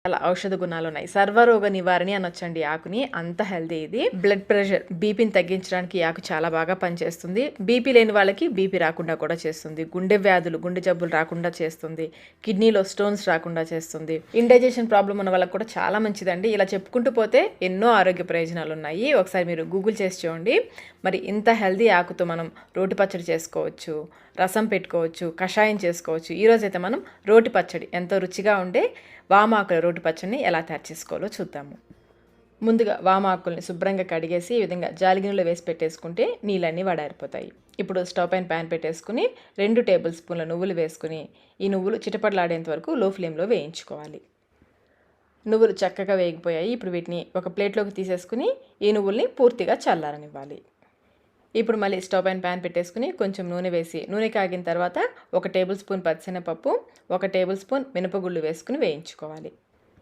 చాలా ఔషధ గుణాలు ఉన్నాయి. సర్వరోగ నివారణి అనొచ్చండి ఆకుని. అంత హెల్తీ ఇది. బ్లడ్ ప్రెషర్, బీపీని తగ్గించడానికి ఈ ఆకు చాలా బాగా పనిచేస్తుంది. బీపీ లేని వాళ్ళకి బీపీ రాకుండా కూడా చేస్తుంది. గుండె వ్యాధులు, గుండె జబ్బులు రాకుండా చేస్తుంది. కిడ్నీలో స్టోన్స్ రాకుండా చేస్తుంది. ఇండైజెషన్ ప్రాబ్లం ఉన్న వాళ్ళకి కూడా చాలా మంచిదండి. ఇలా చెప్పుకుంటూ పోతే ఎన్నో ఆరోగ్య ప్రయోజనాలు ఉన్నాయి. ఒకసారి మీరు గూగుల్ చేసి చూడండి. మరి ఇంత హెల్తీ ఆకుతో మనం రోటి పచ్చడి చేసుకోవచ్చు, రసం పెట్టుకోవచ్చు, కషాయం చేసుకోవచ్చు. ఈరోజైతే మనం రోటి పచ్చడి, ఎంతో రుచిగా ఉండే వామాకుల రోటి పచ్చడిని ఎలా తయారు చేసుకోవాలో చూద్దాము. ముందుగా వామాకుల్ని శుభ్రంగా కడిగేసి ఈ విధంగా జాలిగిన్నెలో వేసి పెట్టేసుకుంటే నీళ్ళన్నీ వడారిపోతాయి. ఇప్పుడు స్టవ్ పైన ప్యాన్ పెట్టేసుకుని 2 టేబుల్ స్పూన్ల నువ్వులు వేసుకుని ఈ నువ్వులు చిటపటలాడేంత వరకు లో ఫ్లేమ్లో వేయించుకోవాలి. నువ్వులు చక్కగా వేగిపోయాయి. ఇప్పుడు వీటిని ఒక ప్లేట్లోకి తీసేసుకుని ఈ నువ్వుల్ని పూర్తిగా చల్లారనివ్వాలి. ఇప్పుడు మళ్ళీ స్టవ్ పైన ప్యాన్ పెట్టేసుకుని కొంచెం నూనె వేసి, నూనె కాగిన తర్వాత 1 టేబుల్ స్పూన్ పచ్చిశనగపప్పు, 1 టేబుల్ స్పూన్ మినపగుళ్ళు వేసుకుని వేయించుకోవాలి.